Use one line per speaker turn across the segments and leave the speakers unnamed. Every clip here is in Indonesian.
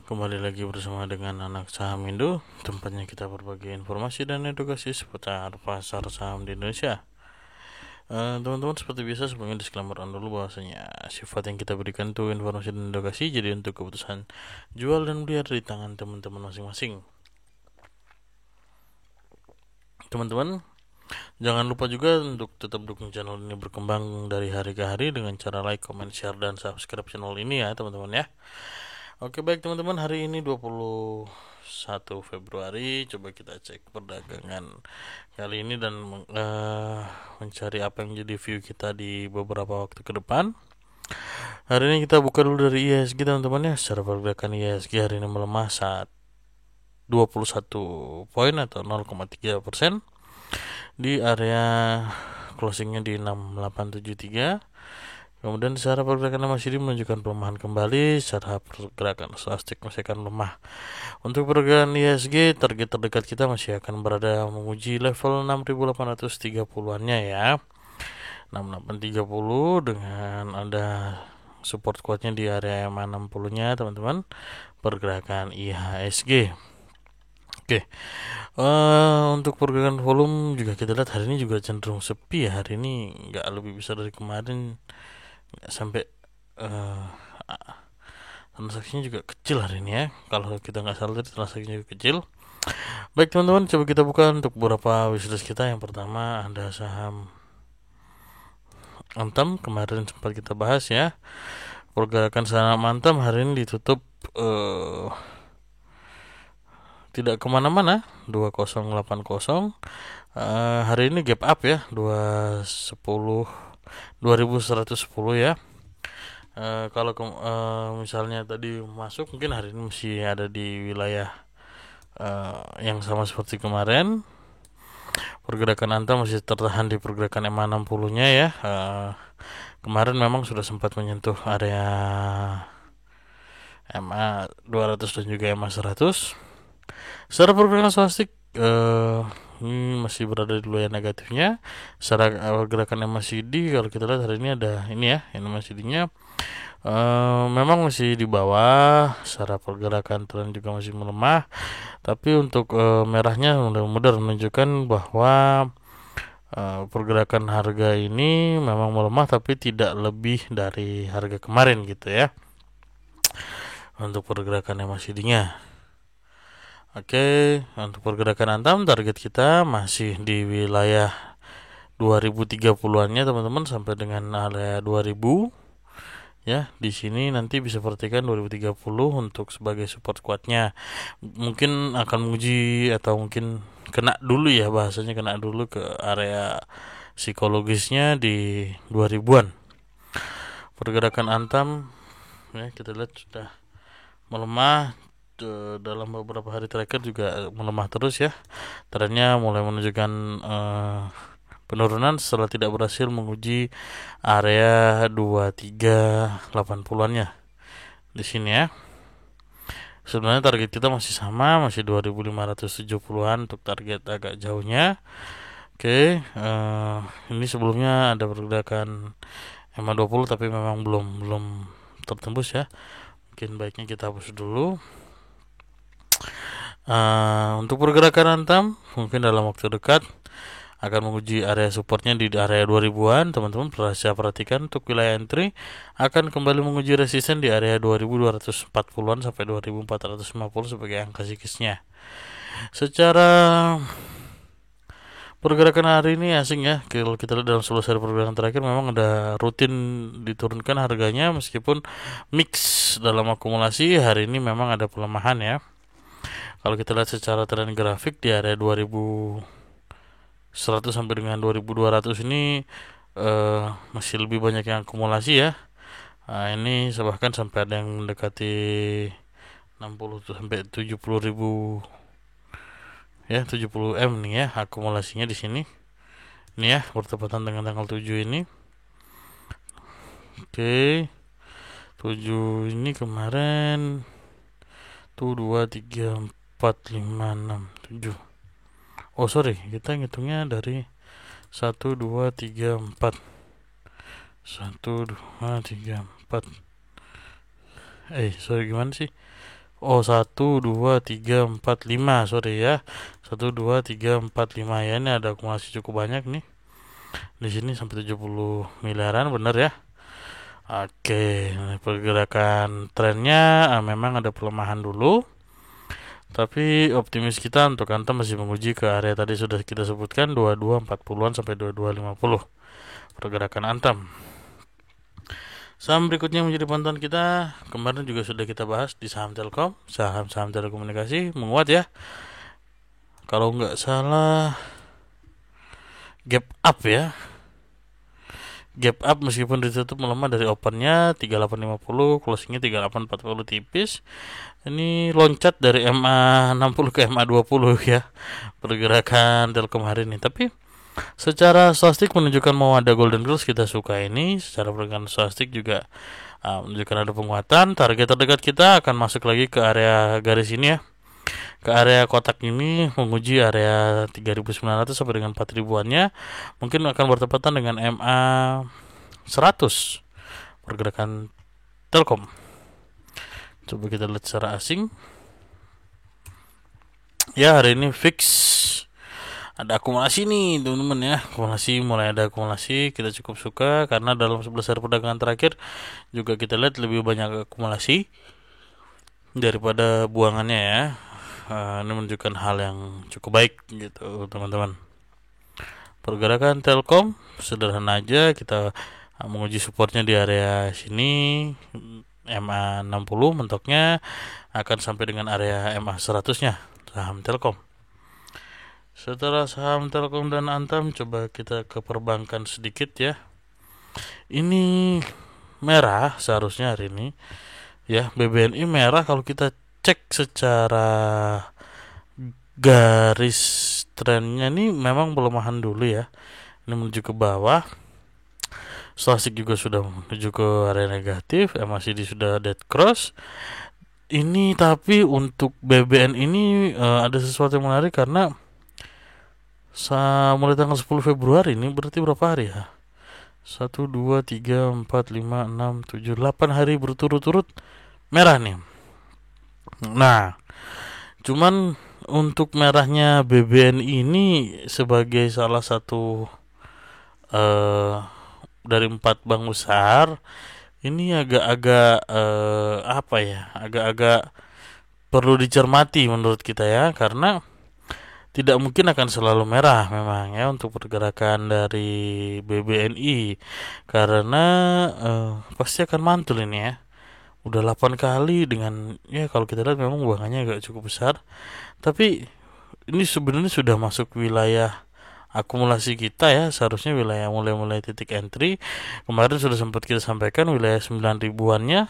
Kembali lagi bersama dengan anak saham Indo, tempatnya kita berbagi informasi dan edukasi seputar pasar saham di Indonesia. Teman-teman, seperti biasa sebelumnya disclaimer dulu bahwasanya sifat yang kita berikan itu informasi dan edukasi, jadi untuk keputusan jual dan beli ada di tangan teman-teman masing-masing. Teman-teman, jangan lupa juga untuk tetap dukung channel ini berkembang dari hari ke hari dengan cara like, comment, share, dan subscribe channel ini ya teman-teman ya. Oke, baik teman-teman, hari ini 21 Februari, coba kita cek perdagangan kali ini dan mencari apa yang jadi view kita di beberapa waktu ke depan. Hari ini kita buka dulu dari IHSG teman-teman ya. Secara pergerakan IHSG hari ini melemah saat 21 poin atau 0,3% di area closingnya di 6873. Kemudian secara pergerakan MACD menunjukkan pelemahan kembali. Secara pergerakan stochastic masih akan lemah. Untuk pergerakan IHSG, target terdekat kita masih akan berada menguji level 6830-annya ya. 6830 dengan ada support kuatnya di area MA60-nya teman-teman. Pergerakan IHSG. Oke. Untuk pergerakan volume juga kita lihat hari ini juga cenderung sepi ya. Hari ini nggak lebih besar dari kemarin, sampai transaksinya juga kecil hari ini ya. Kalau kita nggak salah tadi transaksinya juga kecil. Baik teman-teman, coba kita buka untuk beberapa wishlist kita. Yang pertama ada saham Antam, kemarin sempat kita bahas ya. Pergerakan saham Antam hari ini ditutup tidak kemana-mana, 2080. Hari ini gap up ya, 2110 ya. Kalau misalnya tadi masuk, mungkin hari ini masih ada di wilayah yang sama seperti kemarin. Pergerakan Antam masih tertahan di pergerakan MA60-nya ya. Kemarin memang sudah sempat menyentuh area MA200 dan juga MA100. Secara pergerakan stochastic ini masih berada di wilayah negatifnya. Secara pergerakan MACD, kalau kita lihat hari ini ada ini ya, MACD-nya memang masih di bawah. Secara pergerakan tren juga masih melemah. Tapi untuk merahnya mudah-mudahan menunjukkan bahwa pergerakan harga ini memang melemah, tapi tidak lebih dari harga kemarin gitu ya. Untuk pergerakan MACD-nya. Oke, untuk pergerakan Antam target kita masih di wilayah 2030-annya teman-teman, sampai dengan area 2000 ya. Di sini nanti bisa perhatikan 2030 untuk sebagai support kuatnya. Mungkin akan menguji atau mungkin kena dulu ya, bahasanya kena dulu ke area psikologisnya di 2000-an. Pergerakan Antam ya, kita lihat sudah melemah dalam beberapa hari terakhir, juga melemah terus ya. Trennya mulai menunjukkan penurunan setelah tidak berhasil menguji area 2380-annya di sini ya. Sebenarnya target kita masih sama, masih 2570-an untuk target agak jauhnya. Oke, ini sebelumnya ada pergerakan MA20 tapi memang belum tertembus ya. Mungkin baiknya kita hapus dulu. Untuk pergerakan Antam mungkin dalam waktu dekat akan menguji area supportnya di area 2000-an. Teman-teman bisa perhatikan untuk wilayah entry akan kembali menguji resisten di area 2240-an sampai 2450 sebagai angka psikisnya. Secara pergerakan hari ini asing ya. Kalau kita lihat dalam 10 hari pergerakan terakhir memang ada rutin diturunkan harganya, meskipun mix dalam akumulasi hari ini memang ada pelemahan ya. Kalau kita lihat secara tren grafik di area 2100 sampai dengan 2200 ini masih lebih banyak yang akumulasi ya. Ini bahkan sampai ada yang mendekati 60 sampai 70 ribu ya, 70 M nih ya akumulasinya di sini. Ini ya bertepatan dengan tanggal 7 ini. Oke. 7 ini kemarin tuh 2 3 4 5 6 7. Oh sorry, kita ngitungnya dari 1 2 3 4. 1 2 3 4. Sorry, gimana sih? Oh, 1 2 3 4 5, sorry ya. 1 2 3 4 5 ya, ini ada akumulasi cukup banyak nih. Di sini sampai 70 miliaran, bener ya. Oke, pergerakan trennya memang ada pelemahan dulu. Tapi optimis kita untuk Antam masih menguji ke area tadi sudah kita sebutkan 2240-an sampai 2250 pergerakan Antam. Saham berikutnya yang menjadi pantauan kita kemarin juga sudah kita bahas di saham Telkom, saham-saham telekomunikasi menguat ya. Kalau nggak salah gap up ya. Gap up meskipun ditutup melemah dari opennya 3850, closingnya 3840 tipis. Ini loncat dari MA 60 ke MA 20 ya pergerakan Telkom hari ini. Tapi secara statistik menunjukkan mau ada golden cross, kita suka ini. Secara pergerakan statistik juga menunjukkan ada penguatan. Target terdekat kita akan masuk lagi ke area garis ini ya, ke area kotak ini, menguji area 3900 sampai dengan 4000-annya. Mungkin akan bertepatan dengan MA 100 pergerakan Telkom. Coba kita lihat secara asing. Ya, hari ini fix ada akumulasi nih teman-teman ya. Akumulasi, mulai ada akumulasi, kita cukup suka karena dalam 11 hari perdagangan terakhir juga kita lihat lebih banyak akumulasi daripada buangannya ya. Ini menunjukkan hal yang cukup baik gitu teman-teman. Pergerakan Telkom sederhana aja, kita menguji supportnya di area sini MA 60, mentoknya akan sampai dengan area MA 100-nya saham Telkom. Setelah saham Telkom dan Antam, coba kita ke perbankan sedikit ya. Ini merah seharusnya hari ini ya. BBNI merah kalau kita cek secara garis trennya nih memang pelemahan dulu ya. Ini menuju ke bawah. Statistik juga sudah menuju ke area negatif, MACD sudah dead cross. Ini tapi untuk BBN ini ada sesuatu yang menarik karena mulai tanggal 10 Februari ini berarti berapa hari ya? 1, 2, 3, 4, 5, 6, 7, 8 hari berturut-turut merah nih. Nah, cuman untuk merahnya BBN ini sebagai salah satu dari 4 bank besar ini agak-agak apa ya, agak-agak perlu dicermati menurut kita ya, karena tidak mungkin akan selalu merah memang ya untuk pergerakan dari BBNI, karena pasti akan mantul ini ya. Udah 8 kali dengan ya, kalau kita lihat memang buangannya agak cukup besar, tapi ini sebenarnya sudah masuk wilayah akumulasi kita ya, seharusnya wilayah mulai titik entry. Kemarin sudah sempat kita sampaikan wilayah 9 ribuannya,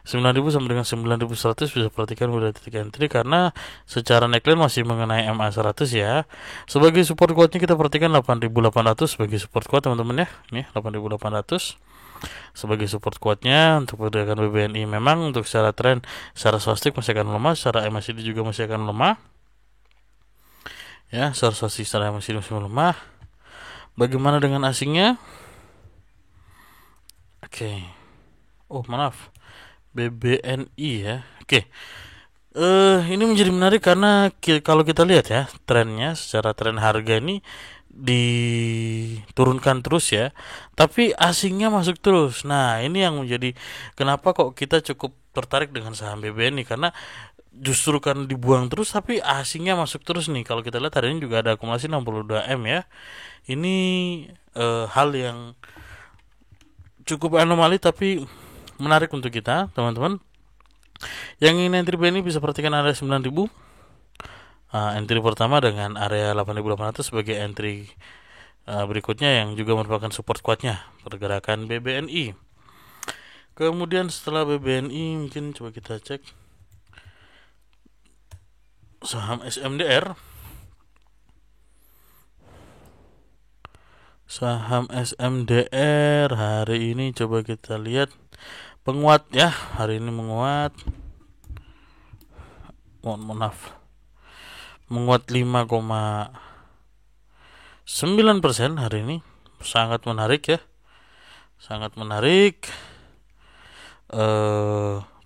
9.000 sampai dengan 9.100 bisa perhatikan wilayah titik entry, karena secara neckline masih mengenai MA 100 ya. Sebagai support kuatnya kita perhatikan 8.800 sebagai support kuat teman-teman ya. Nih 8.800 sebagai support kuatnya untuk pergerakan BBNI. Memang untuk secara tren, secara swastik masih akan lemah, secara MACD juga masih akan lemah. Ya, secara MACD masih lemah. Bagaimana dengan asingnya? Oke. Oh, maaf. BBNI ya. Oke. Ini menjadi menarik karena kalau kita lihat ya trennya, secara tren harga ini diturunkan terus ya, tapi asingnya masuk terus. Nah, ini yang menjadi kenapa kok kita cukup tertarik dengan saham BBNI, karena justru kan dibuang terus tapi asingnya masuk terus nih. Kalau kita lihat hari ini juga ada akumulasi 62M ya. Ini hal yang cukup anomali tapi menarik untuk kita teman-teman. Yang ingin entry BNI bisa perhatikan area 9.000. Entry pertama dengan area 8.800 sebagai entry berikutnya yang juga merupakan support kuatnya pergerakan BBNI. Kemudian setelah BBNI mungkin coba kita cek saham SMDR. Saham SMDR hari ini coba kita lihat penguat ya, hari ini menguat. Maaf. Menguat 5,9% hari ini. Sangat menarik ya. Sangat menarik.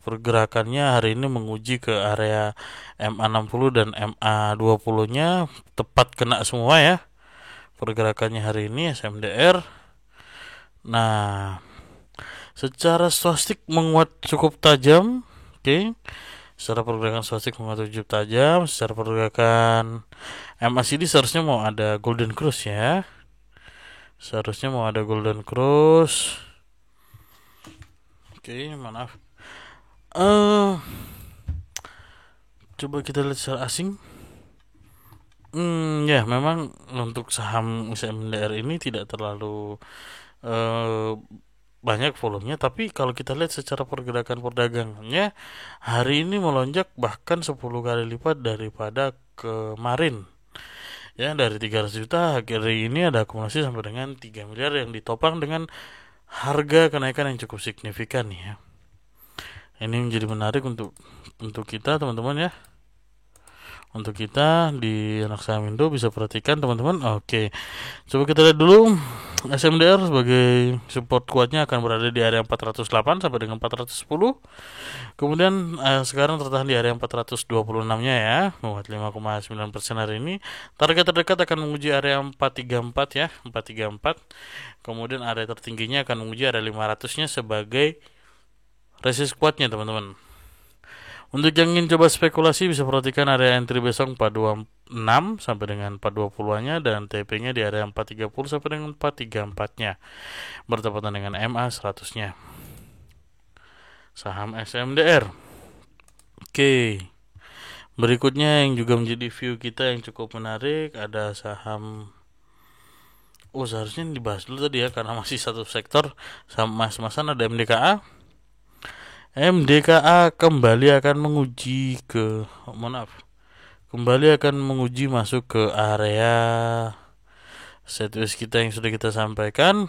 pergerakannya hari ini menguji ke area MA60 dan MA20 nya tepat kena semua ya pergerakannya hari ini SMDR. Nah, secara stochastik menguat cukup tajam. Oke. Secara pergerakan stochastik menguat cukup tajam. Secara pergerakan MACD seharusnya mau ada golden cross ya. Seharusnya mau ada golden cross. Oke, maaf. Coba kita lihat secara asing. Ya memang untuk saham SMDR ini tidak terlalu banyak volumenya, tapi kalau kita lihat secara pergerakan perdagangannya hari ini melonjak bahkan 10 kali lipat daripada kemarin. Ya, dari 300 juta hari ini ada akumulasi sampai dengan 3 miliar yang ditopang dengan harga kenaikan yang cukup signifikan ya. Ini menjadi menarik untuk kita teman-teman ya. Untuk kita di anak saham Indo bisa perhatikan teman-teman. Oke. Coba kita lihat dulu SMDR sebagai support kuatnya akan berada di area 408 sampai dengan 410. Kemudian sekarang tertahan di area 426-nya ya, menguat 5,9% hari ini. Target terdekat akan menguji area 434 ya, 434. Kemudian area tertingginya akan menguji area 500-nya sebagai resist kuatnya teman-teman. Untuk yang ingin coba spekulasi bisa perhatikan area entry besok 426 sampai dengan 420-nya dan TP-nya di area 430 sampai dengan 434-nya. Bertepatan dengan MA 100-nya. Saham SMDR. Oke. Berikutnya yang juga menjadi view kita yang cukup menarik ada saham seharusnya dibahas dulu tadi ya karena masih satu sektor saham emas-emasan ada MDKA. MDKA kembali akan menguji masuk ke area sideways kita yang sudah kita sampaikan,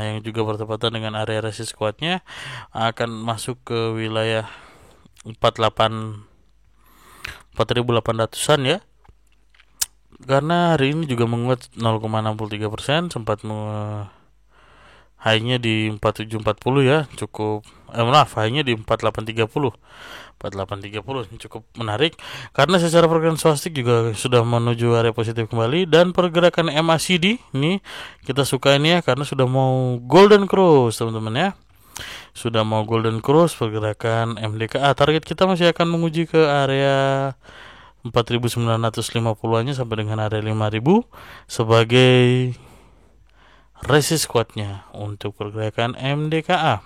yang juga bertepatan dengan area resist kuatnya akan masuk ke wilayah 4.800-an ya. Karena hari ini juga menguat 0,63%, sempat high-nya di 4740 ya, cukup high-nya di 4830 ini cukup menarik karena secara pergerakan stochastik juga sudah menuju area positif kembali dan pergerakan MACD ini kita suka ini ya karena sudah mau golden cross teman-teman ya. Sudah mau golden cross pergerakan MDKA. Target kita masih akan menguji ke area 4.950-nya sampai dengan area 5.000 sebagai resist kuatnya untuk pergerakan MDKA.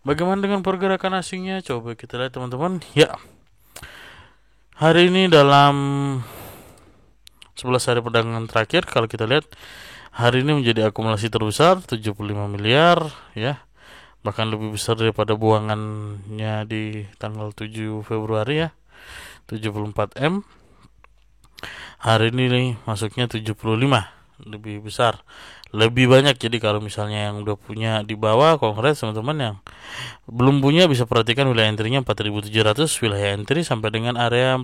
Bagaimana dengan pergerakan asingnya? Coba kita lihat teman-teman. Ya. Hari ini dalam 11 hari perdagangan terakhir kalau kita lihat hari ini menjadi akumulasi terbesar 75 miliar ya. Bahkan lebih besar daripada buangannya di tanggal 7 Februari ya. 74 M. Hari ini nih masuknya 75, lebih besar, lebih banyak. Jadi kalau misalnya yang udah punya di bawah kongres, teman-teman yang belum punya bisa perhatikan wilayah entry-nya 4.700, wilayah entry sampai dengan area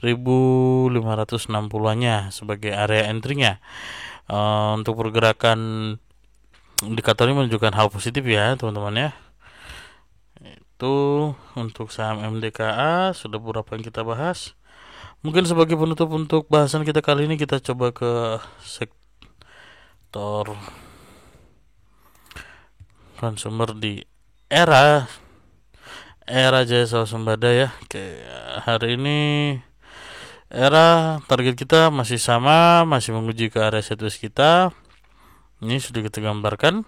4.560-nya sebagai area entry-nya. Untuk pergerakan indikator ini menunjukkan hal positif ya teman-teman ya. Itu untuk saham MDKA sudah beberapa yang kita bahas. Mungkin sebagai penutup untuk bahasan kita kali ini kita coba ke sektor konsumer di era Jaya Swasembada ya. Oke, hari ini era target kita masih sama, masih menguji ke area sideways kita. Ini sudah kita gambarkan.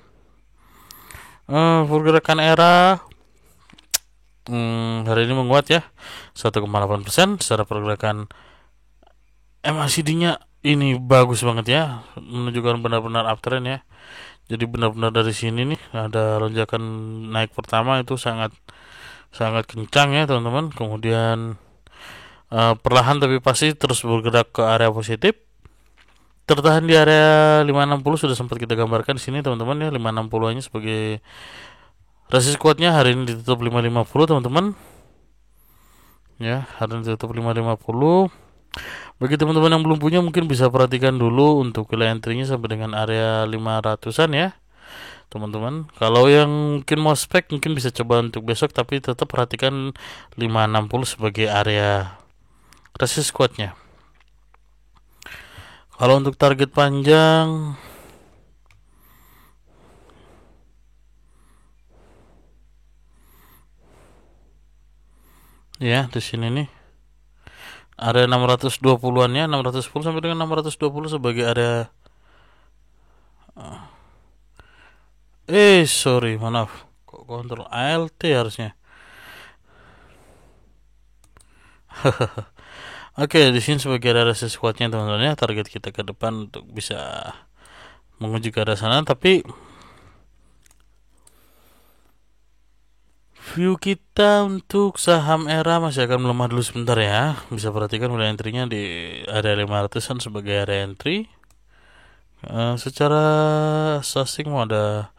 Pergerakan era hari ini menguat ya 1,8%. Secara pergerakan MACD-nya ini bagus banget ya, menunjukkan benar-benar uptrend ya. Jadi benar-benar dari sini nih ada lonjakan naik pertama itu sangat kencang ya teman-teman. Kemudian perlahan tapi pasti terus bergerak ke area positif. Tertahan di area 560 sudah sempat kita gambarkan di sini teman-teman ya, 560-nya sebagai resist kuatnya. Hari ini ditutup 550 teman-teman. Ya, hari ini ditutup 550. Bagi teman-teman yang belum punya mungkin bisa perhatikan dulu untuk wilayah entry-nya sampai dengan area 500-an ya. teman-teman. Kalau yang mungkin mau spek mungkin bisa coba untuk besok, tapi tetap perhatikan 560 sebagai area resist kuatnya. Kalau untuk target panjang, ya di sini nih area 620-an ya, 610 sampai dengan 620 sebagai area sorry, maaf. Kok kontrol ALT harusnya. Oke, di sini sebagai area resist kuatnya teman-teman ya, target kita ke depan untuk bisa menguji ke arah sana, tapi view kita untuk saham era masih akan melemah dulu sebentar ya. Bisa perhatikan mulai entry-nya di area 500-an sebagai area entry. Secara sasing mau ada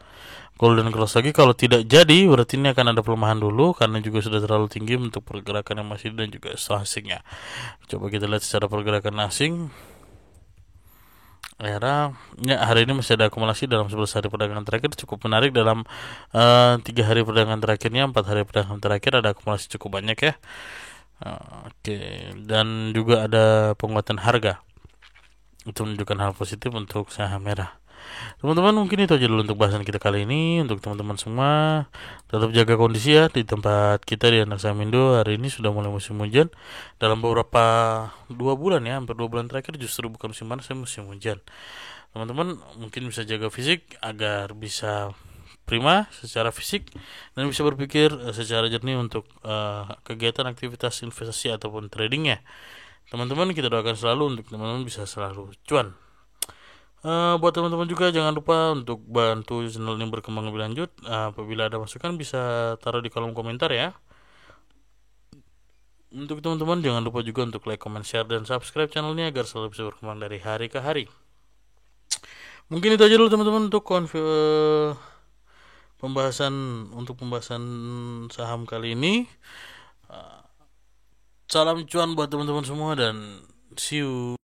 golden cross lagi. Kalau tidak jadi berarti ini akan ada pelemahan dulu, karena juga sudah terlalu tinggi untuk pergerakan yang masih dan juga asingnya. Coba kita lihat secara pergerakan asing. Era ya, hari ini masih ada akumulasi dalam 11 hari perdagangan terakhir, cukup menarik. Dalam 3 hari perdagangan terakhirnya, 4 hari perdagangan terakhir ada akumulasi cukup banyak ya. Oke, dan juga ada penguatan harga, itu menunjukkan hal positif untuk saham merah. Teman-teman, mungkin itu aja dulu untuk bahasan kita kali ini. Untuk teman-teman semua, tetap jaga kondisi ya di tempat kita di Anak Saham Indo. Hari ini sudah mulai musim hujan. Dalam beberapa 2 bulan ya, hampir 2 bulan terakhir justru bukan musim panas, musim hujan. Teman-teman mungkin bisa jaga fisik agar bisa prima secara fisik dan bisa berpikir secara jernih untuk kegiatan aktivitas investasi ataupun tradingnya. Teman-teman, kita doakan selalu untuk teman-teman bisa selalu cuan. Buat teman-teman juga jangan lupa untuk bantu channel ini berkembang lebih lanjut. Apabila ada masukan bisa taruh di kolom komentar ya. Untuk teman-teman jangan lupa juga untuk like, comment, share, dan subscribe channelnya agar selalu bisa berkembang dari hari ke hari. Mungkin itu aja dulu teman-teman untuk pembahasan saham kali ini. Salam cuan buat teman-teman semua dan see you.